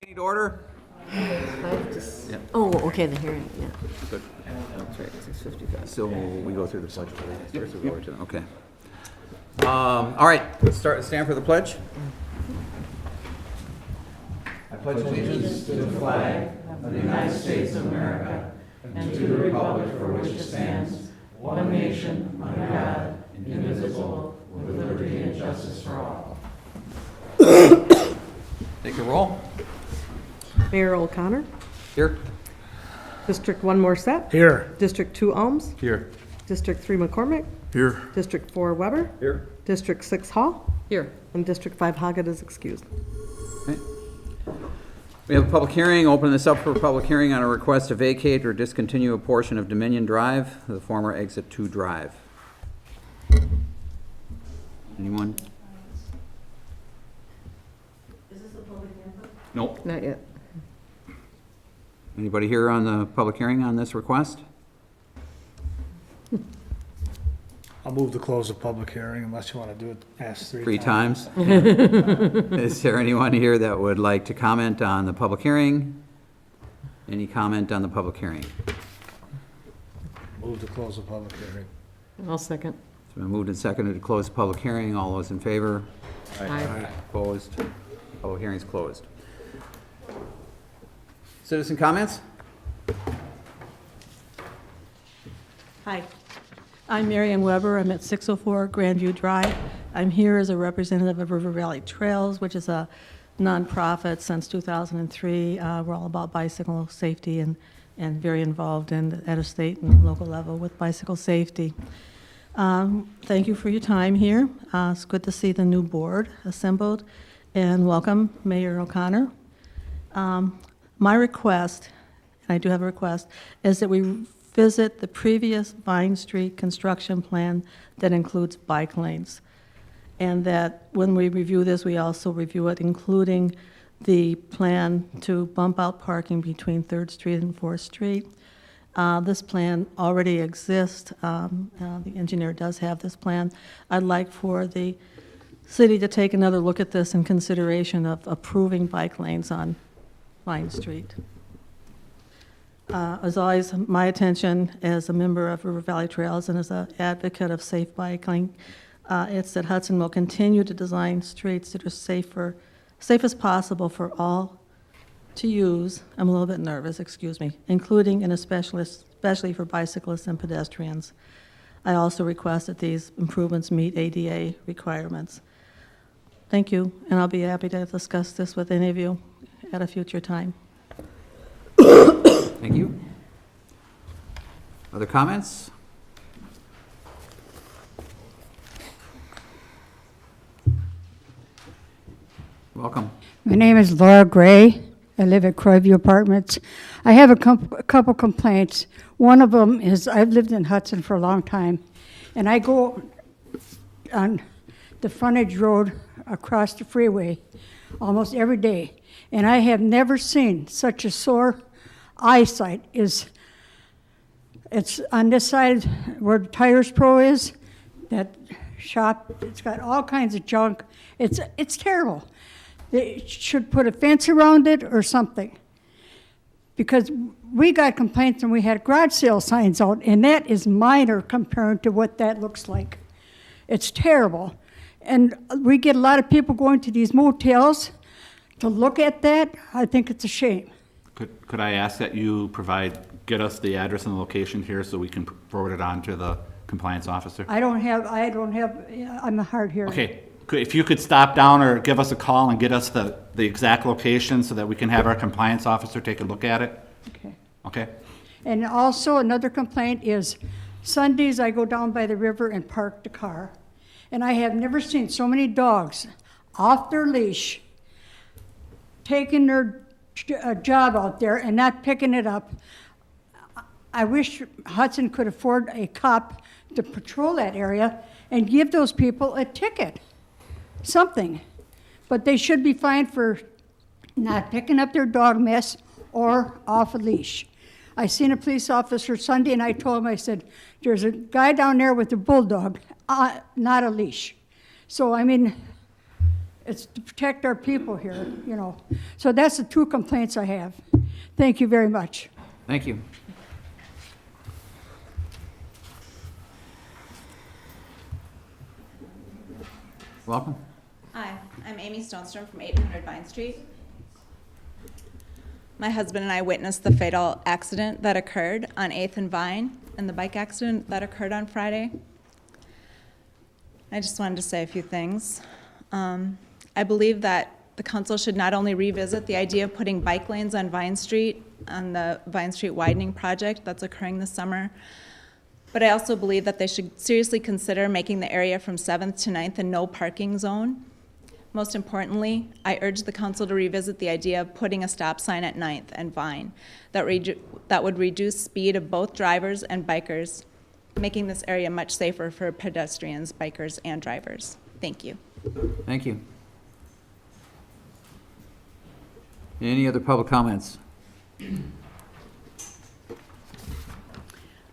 Need order? Oh, okay, the hearing, yeah. Good. That's right, 6:55. So we go through the pledge first, or go over to them? Okay. All right, let's stand for the pledge. I pledge allegiance to the flag of the United States of America and to the republic for which it stands, one nation, under God, indivisible, with liberty and justice for all. Take a roll. Mayor O'Connor. Here. District 1 Morset. Here. District 2 Alms. Here. District 3 McCormick. Here. District 4 Weber. Here. District 6 Hall. Here. And District 5 Hoggett is excused. Okay. We have a public hearing. Open this up for a public hearing on a request to vacate or discontinue a portion of Dominion Drive, the former Exit 2 Drive. Anyone? Is this a public input? Nope. Not yet. Anybody here on the public hearing on this request? I'll move to close the public hearing unless you want to do it past Three times. times? Is there anyone here that would like to comment on the public hearing? Any comment on the public hearing? Move to close the public hearing. I'll second. It's been moved and seconded to close the public hearing. All those in favor? Aye. Opposed? Public hearing's closed. Citizen comments? Hi, I'm Marianne Weber. I'm at 604 Grandview Drive. I'm here as a representative of River Valley Trails, which is a nonprofit since 2003. We're all about bicycle safety and very involved at a state and local level with bicycle safety. Thank you for your time here. It's good to see the new board assembled, and welcome Mayor O'Connor. My request, and I do have a request, is that we visit the previous Vine Street construction plan that includes bike lanes. And that when we review this, we also review it including the plan to bump out parking between 3rd Street and 4th Street. This plan already exists. The engineer does have this plan. I'd like for the city to take another look at this in consideration of approving bike lanes on Vine Street. As always, my attention as a member of River Valley Trails and as an advocate of safe biking, it's that Hudson will continue to design streets that are safe as possible for all to use. I'm a little bit nervous, excuse me, including and especially for bicyclists and pedestrians. I also request that these improvements meet ADA requirements. Thank you, and I'll be happy to discuss this with any of you at a future time. Thank you. Other comments? Welcome. My name is Laura Gray. I live at Croyview Apartments. I have a couple complaints. One of them is I've lived in Hudson for a long time, and I go on the frontage road across the freeway almost every day, and I have never seen such a sore eyesight. It's on this side where the Tires Pro is, that shop. It's got all kinds of junk. It's terrible. They should put a fence around it or something, because we got complaints and we had garage sale signs out, and that is minor compared to what that looks like. It's terrible. And we get a lot of people going to these motels to look at that. I think it's a shame. Could I ask that you get us the address and the location here so we can forward it on to the compliance officer? I'm a hard hearing. Okay, if you could stop down or give us a call and get us the exact location so that we can have our compliance officer take a look at it? Okay. Okay? And also another complaint is Sundays I go down by the river and park the car, and I have never seen so many dogs off their leash taking their job out there and not picking it up. I wish Hudson could afford a cop to patrol that area and give those people a ticket, something. But they should be fined for not picking up their dog mess or off a leash. I seen a police officer Sunday, and I told him, I said, there's a guy down there with a bulldog, not a leash. So, I mean, It's to protect our people here, you know. So that's the two complaints I have. Thank you very much. Thank you. Welcome. Hi, I'm Amy Stonestrom from 800 Vine Street. My husband and I witnessed the fatal accident that occurred on 8th and Vine and the bike accident that occurred on Friday. I just wanted to say a few things. I believe that the council should not only revisit the idea of putting bike lanes on Vine Street, on the Vine Street widening project that's occurring this summer, but I also believe that they should seriously consider making the area from 7th to 9th a no parking zone. Most importantly, I urge the council to revisit the idea of putting a stop sign at 9th and Vine that would reduce speed of both drivers and bikers, making this area much safer for pedestrians, bikers, and drivers. Thank you. Thank you. Any other public comments?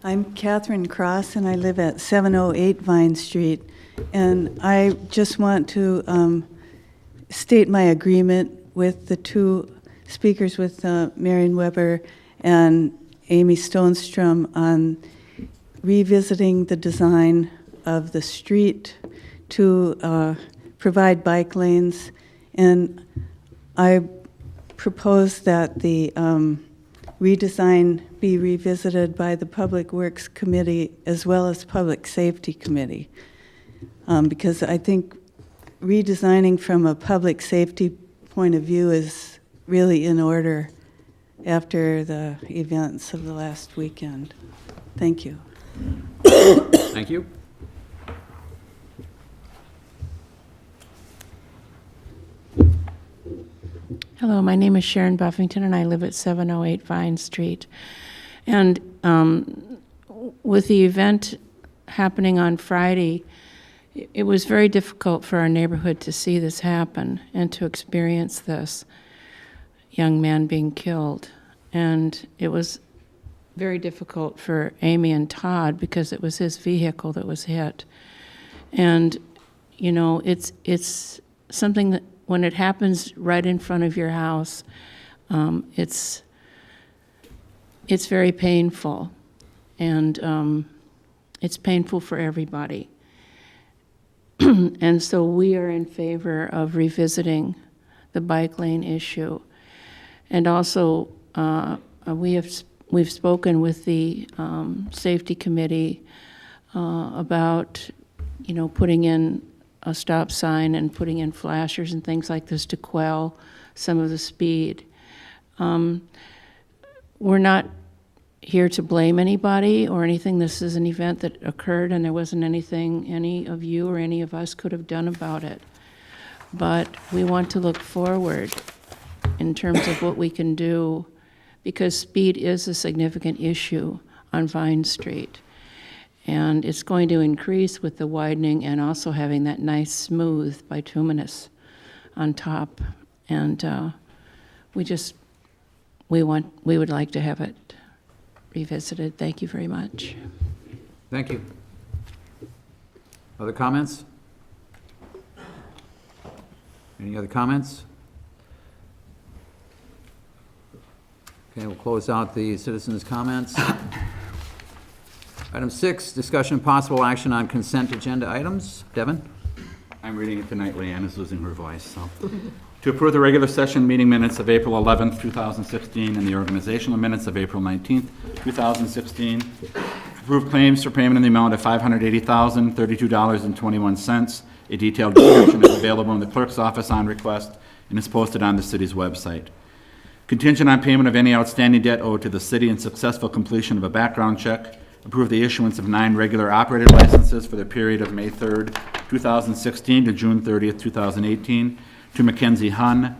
I'm Catherine Cross, and I live at 708 Vine Street. And I just want to state my agreement with the two speakers, with Marion Weber and Amy Stonestrom, on revisiting the design of the street to provide bike lanes. And I propose that the redesign be revisited by the Public Works Committee as well as Public Safety Committee, because I think redesigning from a public safety point of view is really in order after the events of the last weekend. Thank you. Thank you. Hello, my name is Sharon Buffington, and I live at 708 Vine Street. And with the event happening on Friday, it was very difficult for our neighborhood to see this happen and to experience this young man being killed. And it was very difficult for Amy and Todd because it was his vehicle that was hit. And, you know, it's something that when it happens right in front of your house, it's very painful, and it's painful for everybody. And so we are in favor of revisiting the bike lane issue, and also we've spoken with the safety committee about, you know, putting in a stop sign and putting in flashers and things like this to quell some of the speed. We're not here to blame anybody or anything. This is an event that occurred, and there wasn't anything any of you or any of us could have done about it. But we want to look forward in terms of what we can do, because speed is a significant issue on Vine Street. And it's going to increase with the widening and also having that nice smooth bituminous on top. And we would like to have it revisited. Thank you very much. Thank you. Other comments? Any other comments? Okay, we'll close out the citizens' comments. Item 6, discussion possible action on consent agenda items. Devin? I'm reading it tonight. Leanne is losing her voice, so. To approve the regular session meeting minutes of April 11th, 2016, and the organizational minutes of April 19th, 2016. Approve claims for payment in the amount of $580,032.21. A detailed description is available in the clerk's office on request and is posted on the city's website. Contingent on payment of any outstanding debt owed to the city and successful completion of a background check. Approve the issuance of 9 regular operator licenses for the period of May 3rd, 2016 to June 30th, 2018 to Mackenzie Hun,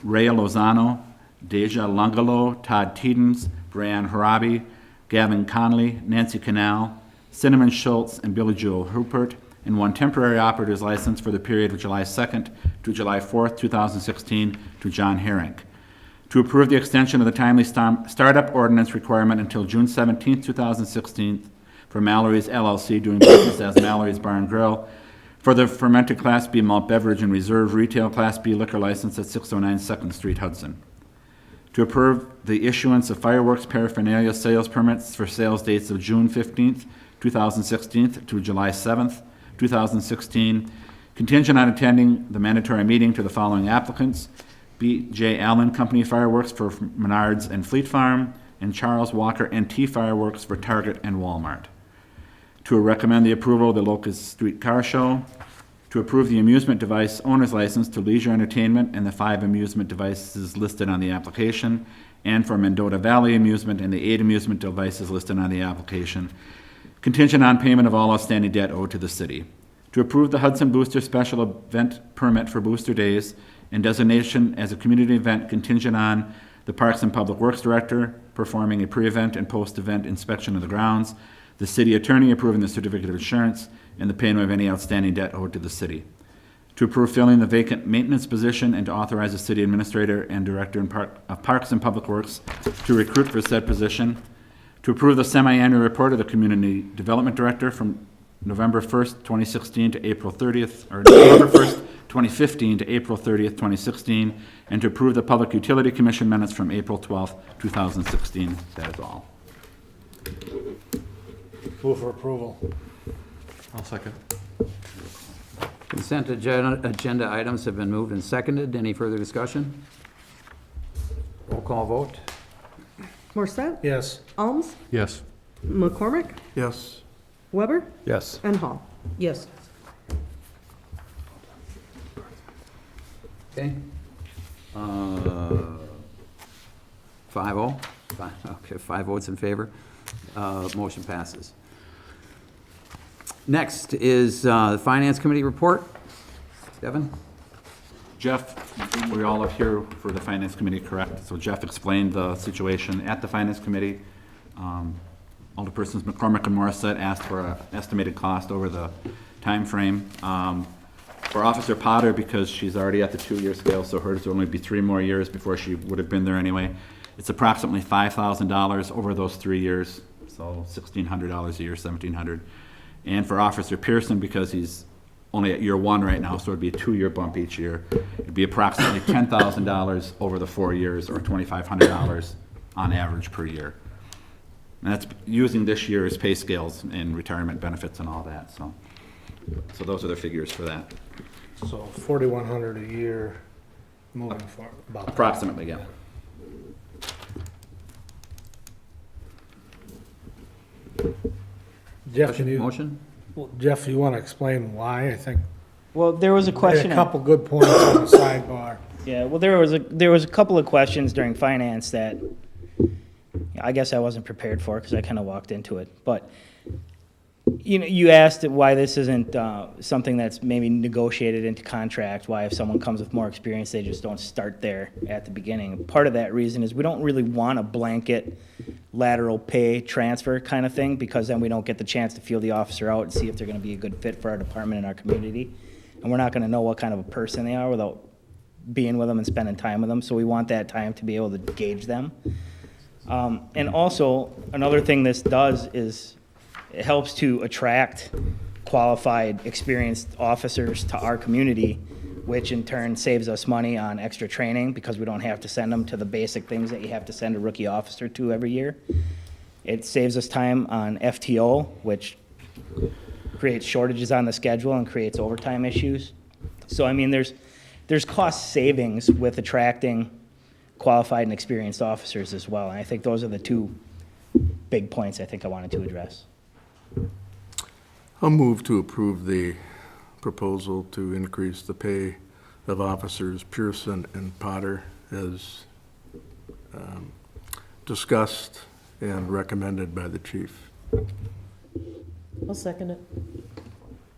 Rhea Lozano, Deja Lungalo, Todd Teedens, Brianne Harabi, Gavin Conley, Nancy Canal, Cinnamon Schultz, and Billy Joel Rupert, and 1 temporary operator's license for the period of July 2nd to July 4th, 2016 to John Herring. To approve the extension of the timely startup ordinance requirement until June 17th, 2016 for Mallory's LLC doing business as Mallory's Bar and Grill for the fermented Class B malt beverage and reserve retail Class B liquor license at 609 2nd Street, Hudson. To approve the issuance of fireworks paraphernalia sales permits for sales dates of June 15th, 2016 to July 7th, 2016, contingent on attending the mandatory meeting to the following applicants: B.J. Allen Company Fireworks for Menards and Fleet Farm, and Charles Walker NT Fireworks for Target and Walmart. To recommend the approval of the Locust Street Car Show. To approve the amusement device owner's license to Leisure Entertainment and the 5 amusement devices listed on the application, and for Mendota Valley Amusement and the 8 amusement devices listed on the application, contingent on payment of all outstanding debt owed to the city. To approve the Hudson Booster Special Event Permit for Booster Days and designation as a community event contingent on the Parks and Public Works Director performing a pre-event and post-event inspection of the grounds, the city attorney approving the certificate of insurance, and the payment of any outstanding debt owed to the city. To approve filling the vacant maintenance position and to authorize the city administrator and director of Parks and Public Works to recruit for said position. To approve the semi-annual report of the Community Development Director from November 1st, 2016 to April 30th, or November 1st, 2015 to April 30th, 2016, and to approve the Public Utility Commission minutes from April 12th, 2016. That is all. Move for approval. I'll second. Consent agenda items have been moved and seconded. Any further discussion? Roll call vote. Morset? Yes. Alms? Yes. McCormick? Yes. Weber? Yes. And Hall. Yes. Okay. 5-0. Okay, 5 votes in favor. Motion passes. Next is the Finance Committee report. Devin? Jeff, we're all up here for the Finance Committee, correct? So Jeff explained the situation at the Finance Committee. Alderpersons McCormick and Morissette asked for an estimated cost over the time frame. For Officer Potter, because she's already at the 2-year scale, so hers will only be 3 more years before she would have been there anyway. It's approximately $5,000 over those 3 years, so $1,600 a year, $1,700. And for Officer Pearson, because he's only at year 1 right now, so it'd be a 2-year bump each year. It'd be approximately $10,000 over the 4 years, or $2,500 on average per year. And that's using this year's pay scales and retirement benefits and all that, so those are the figures for that. So $4,100 a year moving forward, about that. Approximately, yeah. Jeff, can you, Motion? well, Jeff, you want to explain why? I think Well, there was a you had question. a couple good points on the sidebar. Yeah, well, there was a couple of questions during finance that I guess I wasn't prepared for because I kind of walked into it. But you asked why this isn't something that's maybe negotiated into contract. Why, if someone comes with more experience, they just don't start there at the beginning. Part of that reason is we don't really want a blanket lateral pay transfer kind of thing, because then we don't get the chance to feel the officer out and see if they're going to be a good fit for our department and our community. And we're not going to know what kind of a person they are without being with them and spending time with them. So we want that time to be able to gauge them. And also, another thing this does is it helps to attract qualified, experienced officers to our community, which in turn saves us money on extra training because we don't have to send them to the basic things that you have to send a rookie officer to every year. It saves us time on FTO, which creates shortages on the schedule and creates overtime issues. So, I mean, there's cost savings with attracting qualified and experienced officers as well. And I think those are the 2 big points I think I wanted to address. I'll move to approve the proposal to increase the pay of officers Pearson and Potter as discussed and recommended by the chief. I'll second it.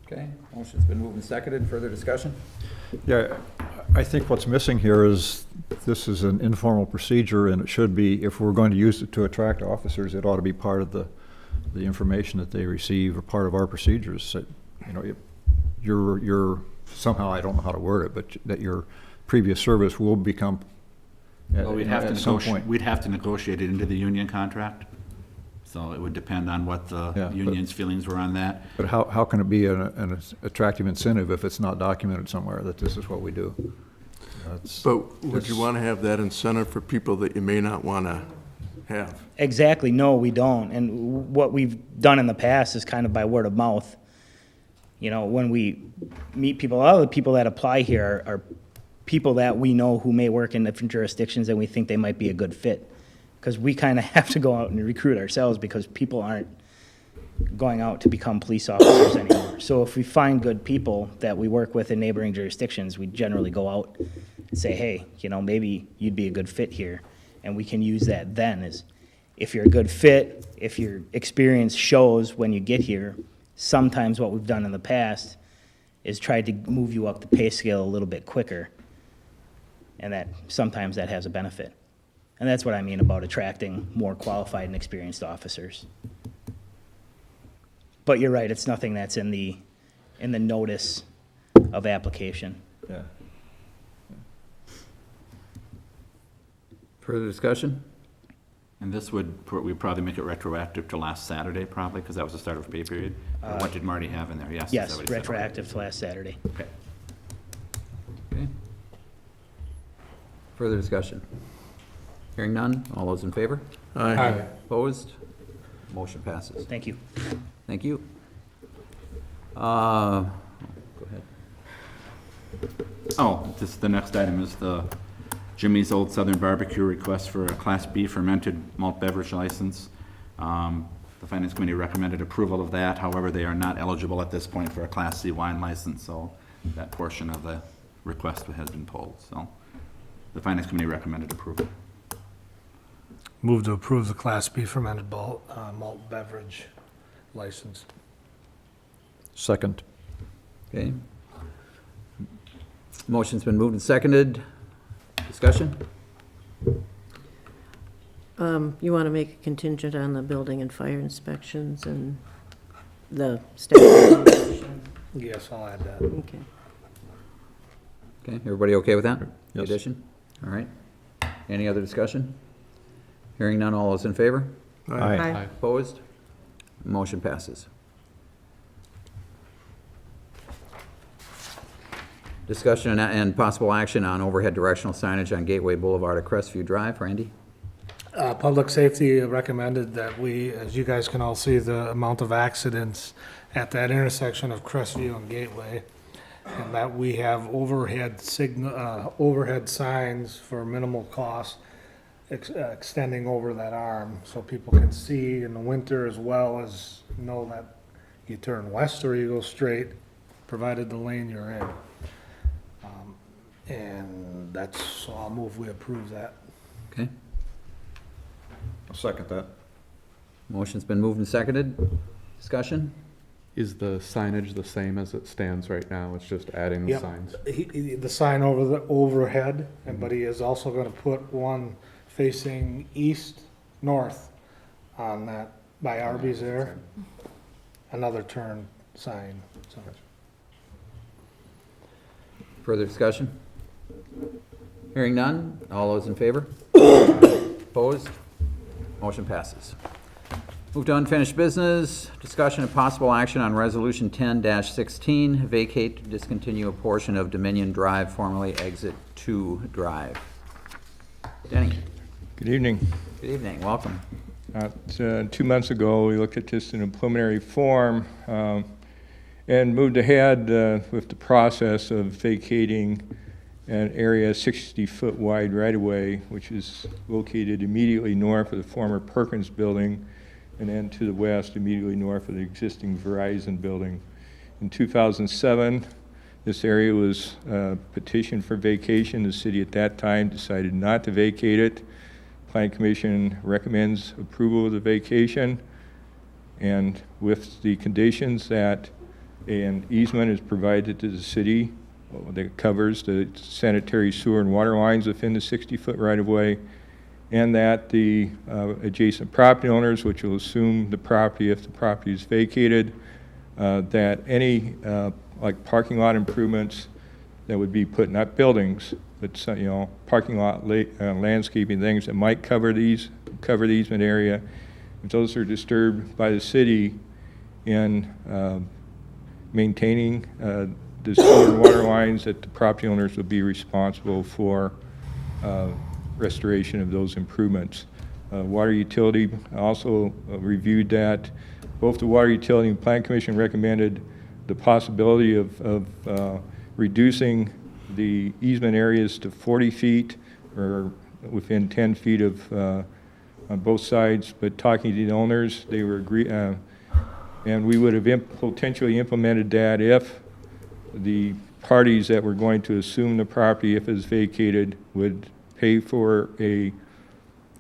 Okay, motion's been moved and seconded. Further discussion? Yeah, I think what's missing here is this is an informal procedure, and it should be, if we're going to use it to attract officers, it ought to be part of the information that they receive or part of our procedures. That, you know, you're somehow, I don't know how to word it, but that your previous service will become Well, we'd have to at some negotiate, point. we'd have to negotiate it into the union contract. So it would depend on what the Yeah, but- union's feelings were on that. But how can it be an attractive incentive if it's not documented somewhere that this is what we do? That's- But would you that's- want to have that incentive for people that you may not want to have? Exactly, no, we don't. And what we've done in the past is kind of by word of mouth. You know, when we meet people, a lot of the people that apply here are people that we know who may work in different jurisdictions and we think they might be a good fit. Because we kind of have to go out and recruit ourselves because people aren't going out to become police officers anymore. So if we find good people that we work with in neighboring jurisdictions, we generally go out and say, hey, you know, maybe you'd be a good fit here. And we can use that then as, if you're a good fit, if your experience shows when you get here, sometimes what we've done in the past is tried to move you up the pay scale a little bit quicker. And that, sometimes that has a benefit. And that's what I mean about attracting more qualified and experienced officers. But you're right, it's nothing that's in the notice of application. Yeah. Further discussion? And this we'd probably make it retroactive to last Saturday, probably, because that was the start of the pay period. Or what did Marty have in there? Yes? is that Yes, what he said? retroactive to last Saturday. Okay. Okay. Further discussion? Hearing none, all those in favor? Aye. Opposed? Motion passes. Thank you. Thank you. Go ahead. Oh, the next item is the Jimmy's Old Southern Barbecue request for a Class B fermented malt beverage license. The Finance Committee recommended approval of that. However, they are not eligible at this point for a Class C wine license, so that portion of the request has been pulled. So the Finance Committee recommended approval. Move to approve the Class B fermented malt beverage license. Second. Okay. Motion's been moved and seconded. Discussion? You want to make a contingent on the building and fire inspections and the staff evaluation? Yes, I'll add that. Okay. Okay, everybody okay with that? The Yes. addition? All right. Any other discussion? Hearing none, all those in favor? Aye. Opposed? Motion passes. Discussion and possible action on overhead directional signage on Gateway Boulevard at Crestview Drive. Randy? Public safety recommended that we, as you guys can all see, the amount of accidents at that intersection of Crestview and Gateway, and that we have overhead signs for minimal cost extending over that arm so people can see in the winter as well as know that you turn west or you go straight, provided the lane you're in. And that's, so I'll move we approve that. Okay. I'll second that. Motion's been moved and seconded. Discussion? Is the signage the same as it stands right now? It's just adding the Yep. signs? The sign over the overhead, but he is also gonna put one facing north on that, by Arby's there. Another turn sign, so. Further discussion? Hearing none, all those in favor? Opposed? Motion passes. Move to unfinished business, discussion and possible action on Resolution 10-16, vacate, discontinue a portion of Dominion Drive, formerly Exit 2 Drive. Denny? Good evening. Good evening, welcome. 2 months ago, we looked at this in a preliminary form and moved ahead with the process of vacating an area 60-foot wide right-of-way, which is located immediately north of the former Perkins building and then to the west, immediately north of the existing Verizon building. In 2007, this area was petitioned for vacation. The city at that time decided not to vacate it. Planning Commission recommends approval of the vacation, and with the conditions that an easement is provided to the city that covers the sanitary sewer and water lines within the 60-foot right-of-way, and that the adjacent property owners, which will assume the property if the property is vacated, that any like parking lot improvements that would be put, not buildings, but parking lot landscaping things that might cover the easement area, if those are disturbed by the city in maintaining the sewer and water lines, that the property owners will be responsible for restoration of those improvements. Water utility also reviewed that. Both the Water Utility and Plan Commission recommended the possibility of reducing the easement areas to 40 feet or within 10 feet of on both sides, but talking to the owners, they were and we would have potentially implemented that if the parties that were going to assume the property, if it's vacated, would pay for a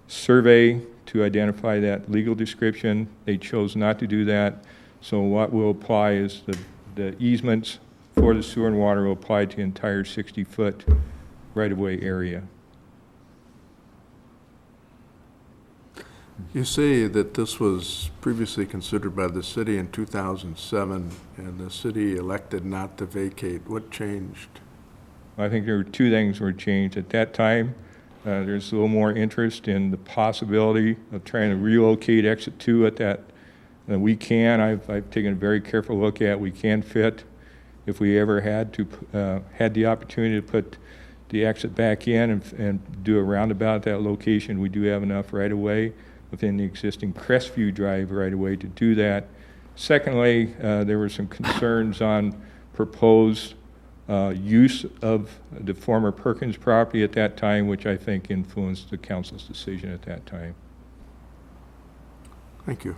survey to identify that legal description. They chose not to do that. So what will apply is the easements for the sewer and water will apply to the entire 60-foot right-of-way area. You say that this was previously considered by the city in 2007, and the city elected not to vacate. What changed? I think there were two things were changed. At that time, there's a little more interest in the possibility of trying to relocate Exit 2 at that. We can. I've taken a very careful look at. We can fit, if we ever had the opportunity to put the exit back in and do a roundabout at that location. We do have enough right of way within the existing Crestview Drive right of way to do that. Secondly, there were some concerns on proposed use of the former Perkins property at that time, which I think influenced the council's decision at that time. Thank you.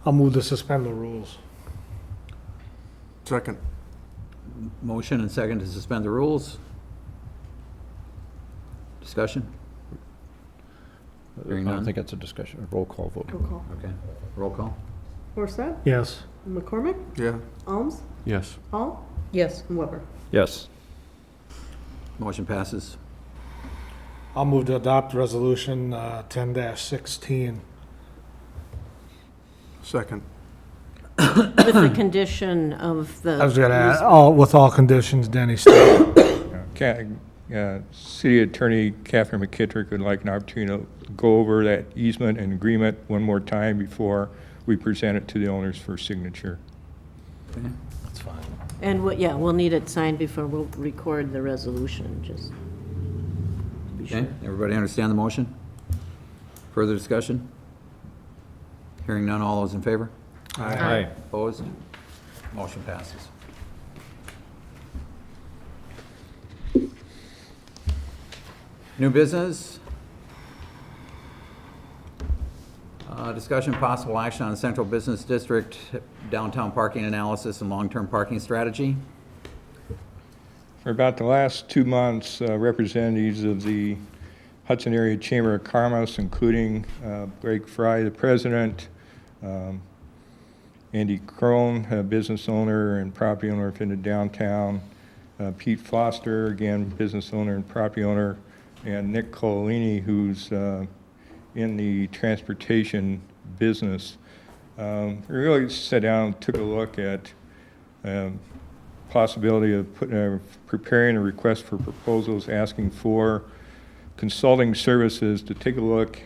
I'll move to suspend the rules. Second. Motion and second to suspend the rules. Discussion? Hearing I don't none. think it's a discussion, a roll call vote. Roll call. Okay, roll call. Morset, Yes. McCormick, Yeah. Alms, Yes. Hall, Yes. and Weber. Yes. Motion passes. I'll move to adopt resolution 10-16. Second. With the condition of the. I was gonna add, with all conditions, Denny stated. City Attorney Catherine McKittrick would like an opportunity to go over that easement and agreement one more time before we present it to the owners for signature. Okay. That's fine. And yeah, we'll need it signed before we'll record the resolution, just to be Okay, sure. everybody understand the motion? Further discussion? Hearing none, all those in favor? Aye. Opposed? Motion passes. New business? Discussion, possible action on Central Business District downtown parking analysis and long-term parking strategy. For about the last 2 months, representatives of the Hudson Area Chamber of Commerce, including Greg Fry, the president, Andy Crone, a business owner and property owner in the downtown, Pete Foster, again, business owner and property owner, and Nick Cololini, who's in the transportation business. We really sat down and took a look at possibility of preparing a request for proposals, asking for consulting services to take a look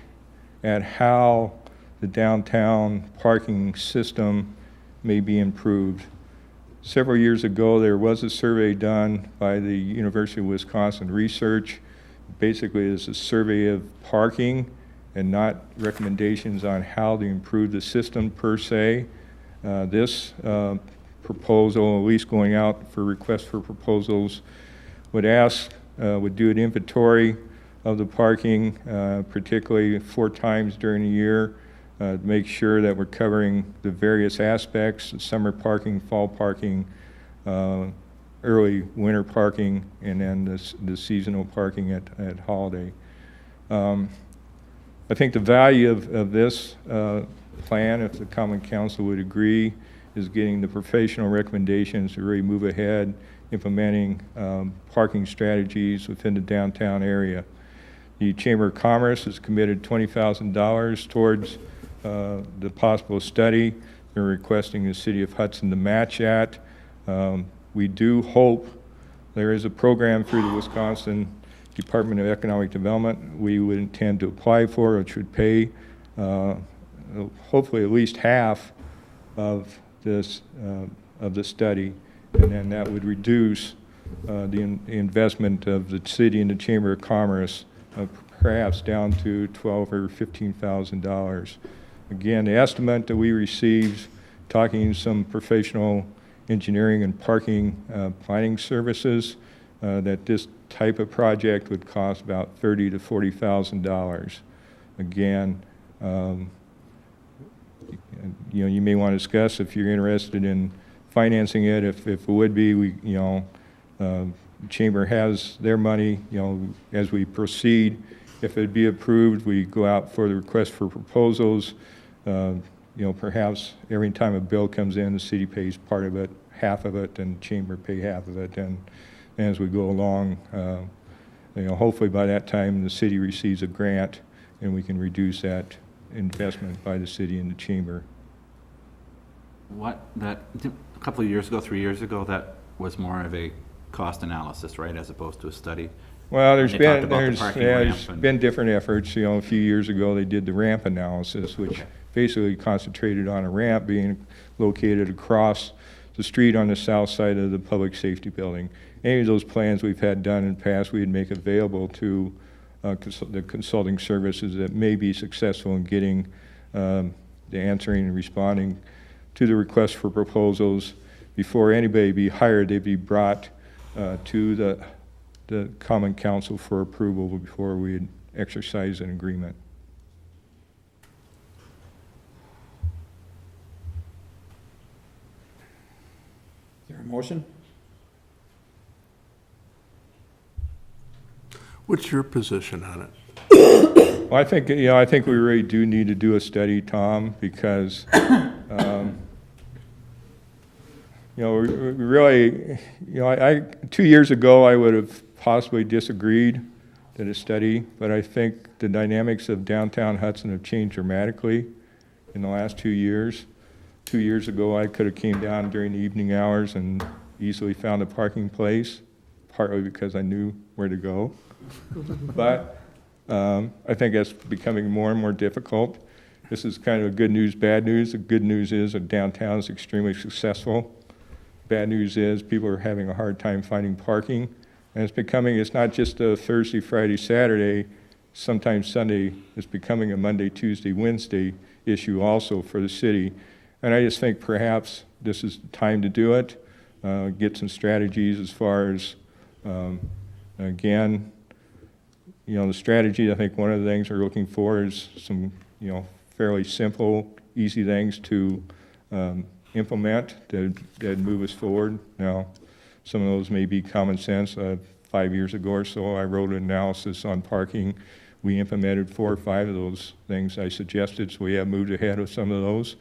at how the downtown parking system may be improved. Several years ago, there was a survey done by the University of Wisconsin Research. Basically, it's a survey of parking and not recommendations on how to improve the system per se. This proposal, at least going out for requests for proposals, would do an inventory of the parking, particularly 4 times during the year, to make sure that we're covering the various aspects, the summer parking, fall parking, early winter parking, and then the seasonal parking at holiday. I think the value of this plan, if the Common Council would agree, is getting the professional recommendations to really move ahead, implementing parking strategies within the downtown area. The Chamber of Commerce has committed $20,000 towards the possible study. They're requesting the City of Hudson to match that. We do hope there is a program through the Wisconsin Department of Economic Development we would intend to apply for, which would pay hopefully at least half of this, of the study, and then that would reduce the investment of the city and the Chamber of Commerce, perhaps down to $12,000 or $15,000. Again, the estimate that we received, talking to some professional engineering and parking planning services, that this type of project would cost about $30,000 to $40,000. Again, you may want to discuss if you're interested in financing it. If it would be, Chamber has their money. As we proceed, if it'd be approved, we go out for the request for proposals. Perhaps every time a bill comes in, the city pays part of it, half of it, and Chamber pay half of it. And as we go along, hopefully by that time the city receives a grant and we can reduce that investment by the city and the Chamber. A couple of years ago, 3 years ago, that was more of a cost analysis, right, as opposed to a study? Well, They talked about the parking ramp and- been different efforts. A few years ago, they did the ramp analysis, which basically concentrated on a ramp being located across the street on the south side of the public safety building. Any of those plans we've had done in the past, we'd make available to the consulting services that may be successful in getting the answering and responding to the request for proposals. Before anybody be hired, they'd be brought to the Common Council for approval before we'd exercise an agreement. Is there a motion? What's your position on it? Well, I think we really do need to do a study, Tom, because, we really, 2 years ago, I would have possibly disagreed that a study, but I think the dynamics of downtown Hudson have changed dramatically in the last 2 years. 2 years ago, I could have came down during the evening hours and easily found a parking place, partly because I knew where to go. But I think that's becoming more and more difficult. This is kind of a good news, bad news. The good news is that downtown is extremely successful. Bad news is people are having a hard time finding parking. And it's not just a Thursday, Friday, Saturday, sometimes Sunday. It's becoming a Monday, Tuesday, Wednesday issue also for the city. And I just think perhaps this is the time to do it, get some strategies as far as, again, the strategy, I think one of the things we're looking for is some, fairly simple, easy things to implement that move us forward. Now, some of those may be common sense. 5 years ago or so, I wrote an analysis on parking. We implemented 4 or 5 of those things I suggested, so we have moved ahead with some of those.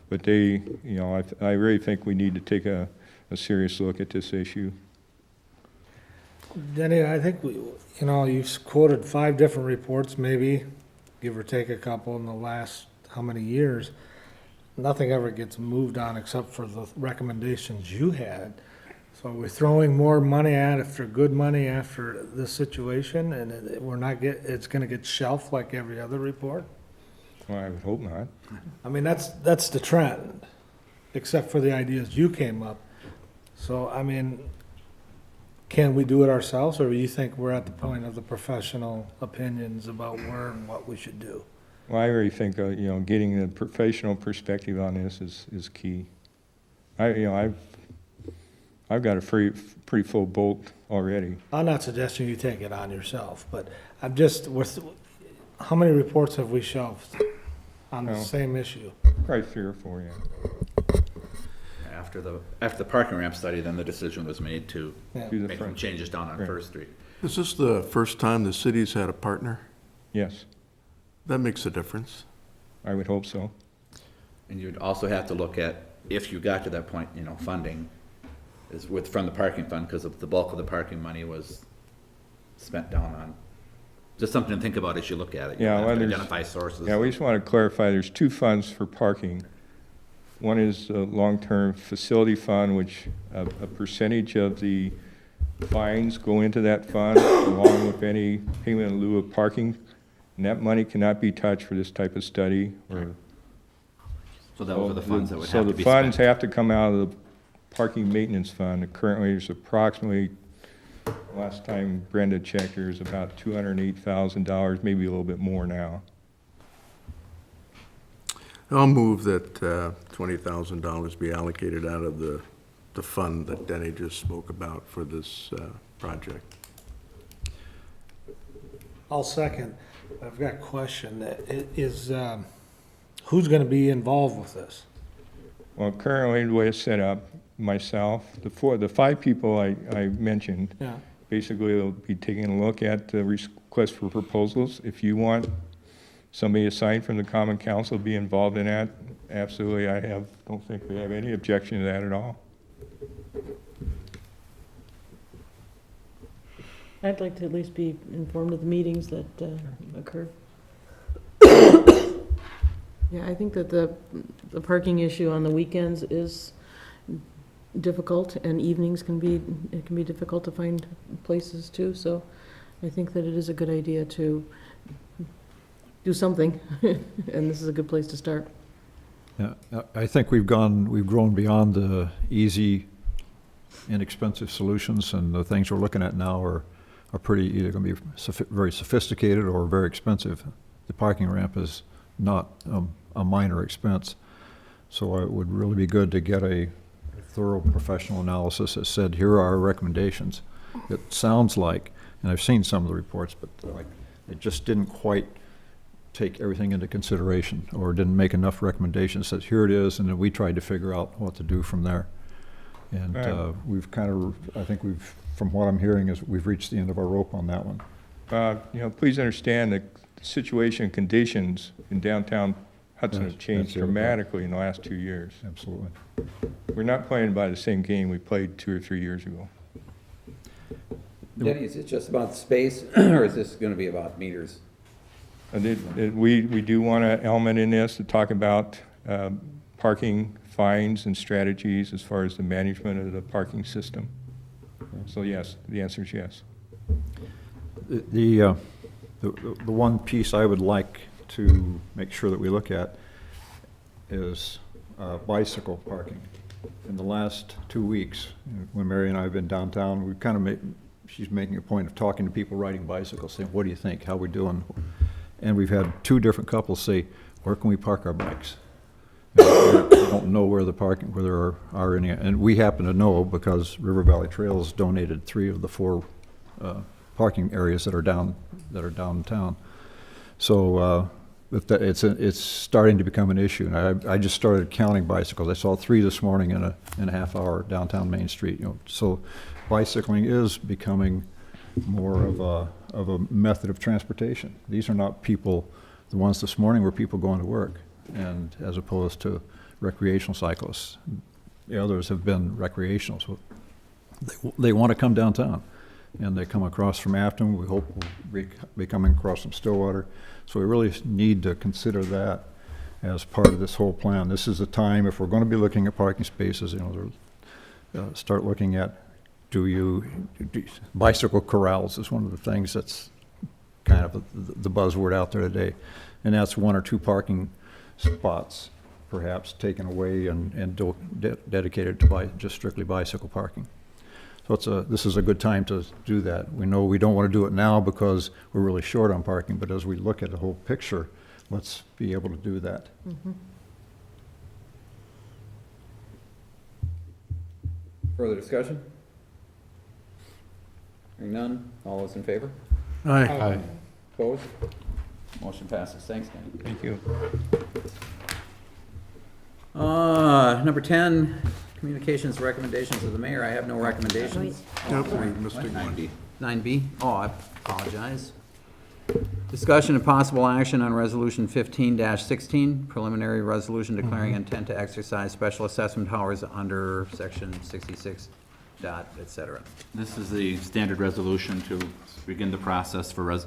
But I really think we need to take a serious look at this issue. Denny, I think you've quoted 5 different reports, maybe, give or take a couple in the last how many years. Nothing ever gets moved on except for the recommendations you had. So we're throwing more money good money after this situation, and it's gonna get shelved like every other report? Well, I would hope not. I mean, that's the trend, except for the ideas you came up. So, I mean, can we do it ourselves, or do you think we're at the point of the professional opinions about where and what we should do? Well, I really think, getting the professional perspective on this is key. I've got a pretty full boat already. I'm not suggesting you take it on yourself, but how many reports have we shelved on the same issue? Probably 3 or 4, yeah. After the parking ramp study, then the decision was made to Do make some changes down on First Street. Is this the first time the city's had a partner? Yes, That makes a difference. I would hope so. And you'd also have to look at, if you got to that point, funding is from the parking fund, because the bulk of the parking money was spent down on, just something to think about as you look at it. You Yeah, have well, to there's- identify sources. Yeah, we just want to clarify, there's 2 funds for parking. One is a long-term facility fund, which a percentage of the fines go into that fund, along with any payment in lieu of parking And that money cannot be touched for this type of study or. So those are the funds that would So have to the be funds spent. have to come out of the parking maintenance fund. Currently, there's approximately, last time Brenda checked, there's about $208,000, maybe a little bit more now. I'll move that $20,000 be allocated out of the fund that Denny just spoke about for this project. I'll second. I've got a question. Who's going to be involved with this? Well, currently, the way it's set up, myself, the five people I mentioned, Yeah. basically will be taking a look at the request for proposals. If you want somebody assigned from the Common Council to be involved in that, absolutely, don't think we have any objection to that at all. I'd like to at least be informed of the meetings that occur. Yeah, I think that the parking issue on the weekends is difficult, and evenings can be difficult to find places too, so I think that it is a good idea to do something, and this is a good place to start. Yeah, I think we've grown beyond the easy, inexpensive solutions, and the things we're looking at now are pretty either going to be very sophisticated or very expensive. The parking ramp is not a minor expense, so it would really be good to get a thorough professional analysis that said, here are our recommendations. It sounds like, and I've seen some of the reports, but it just didn't quite take everything into consideration, or didn't make enough recommendations. Says here it is, and then we tried to figure out what to do from there. And we've kind of, I think from what I'm hearing, is we've reached the end of our rope on that one. Please understand that the situation and conditions in downtown Hudson have changed dramatically in the last 2 years. Absolutely. We're not playing by the same game we played 2 or 3 years ago. Denny, is it just about space, or is this going to be about meters? We do want an element in this to talk about parking fines and strategies as far as the management of the parking system. So yes, the answer is yes. The one piece I would like to make sure that we look at is bicycle parking. In the last 2 weeks, when Mary and I have been downtown, we've kind of she's making a point of talking to people riding bicycles, saying, what do you think, how we doing? And we've had 2 different couples say, where can we park our bikes? We don't know where there are any, and we happen to know because River Valley Trails donated 3 of the 4 parking areas that are downtown. So it's starting to become an issue, and I just started counting bicycles. I saw 3 this morning in a half hour downtown Main Street. So bicycling is becoming more of a method of transportation. These are not people. The ones this morning were people going to work, and as opposed to recreational cyclists. The others have been recreational, so they want to come downtown, and they come across from Afton. We hope we'll be coming across from Stillwater. So we really need to consider that as part of this whole plan. This is the time, if we're going to be looking at parking spaces, start looking at bicycle corrals is one of the things that's kind of the buzzword out there today. And that's 1 or 2 parking spots perhaps taken away and dedicated to just strictly bicycle parking. So this is a good time to do that. We know we don't want to do it now because we're really short on parking, but as we look at the whole picture, let's be able to do that. Mm-hmm. Further discussion? Hearing none, all those in favor? Aye. Opposed? Motion passes. Thanks, Danny. Thank you. Number 10, communications recommendations of the mayor. I have no recommendations. Nope, Sorry. we missed What? it one. 9B. 9B? Oh, I apologize. Discussion and possible action on Resolution 15-16, preliminary resolution declaring intent to exercise special assessment powers under Section 66, et cetera. This is the standard resolution to begin the process for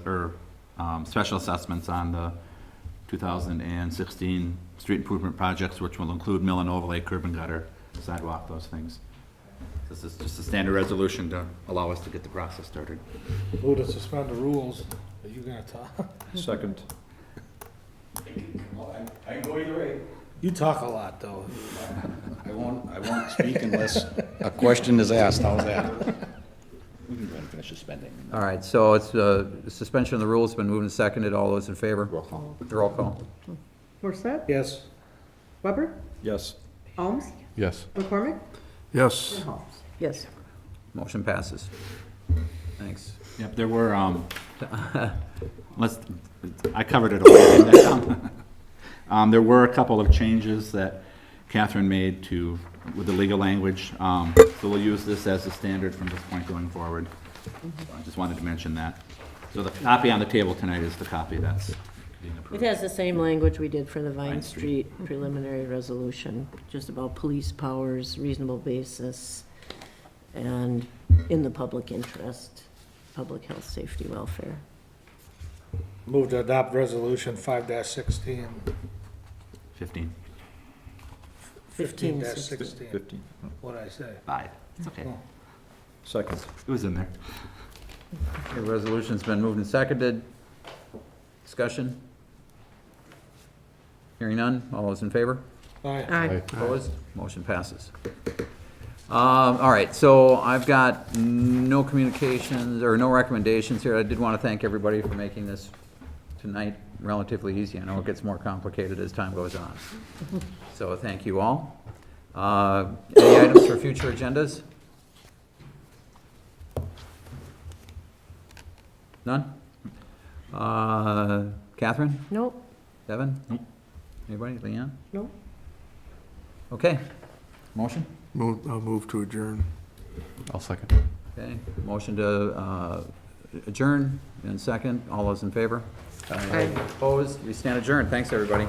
special assessments on the 2016 street improvement projects, which will include mill and overlay, curb and gutter, sidewalk, those things. This is just a standard resolution to allow us to get the process started. Move to suspend the rules. Are you gonna talk? Second. I can go either way. You talk a lot, though. I won't speak unless a question is asked. How's that? We can go ahead and finish suspending. All right, so it's, suspension of the rules, been moved and seconded. All those in favor? Roll call. Roll call. Morset, Yes. Weber, Yes. Alms, Yes. McCormick, Yes. and Halls. Yes. Motion passes. Thanks. Yep, there were, I covered it already. Didn't I? There were a couple of changes that Catherine made with the legal language. So we'll use this as the standard from this point going forward. So I just wanted to mention that. So the copy on the table tonight is the copy that's being It approved. has the same language we did for the Vine Vine Street. Street preliminary resolution, just about police powers, reasonable basis, and in the public interest, public health, safety, welfare. Move to adopt resolution 5-16. 15. 15-16. 15. What'd I say? 5. It's okay. Oh. Second. It was in there. The resolution's been moved and seconded. Discussion? Hearing none. All those in favor? Aye. Aye. Opposed? Motion passes. All right, so I've got no communications or no recommendations here. I did want to thank everybody for making this tonight relatively easy. I know it gets more complicated as time goes on. So thank you all. Any items for future agendas? None? Catherine? Nope. Devin? Anybody? Leanne? Nope. Okay. Motion? I'll move to adjourn. I'll second. Okay. Motion to adjourn in second. All those in favor? Aye. Opposed? We stand adjourned. Thanks, everybody.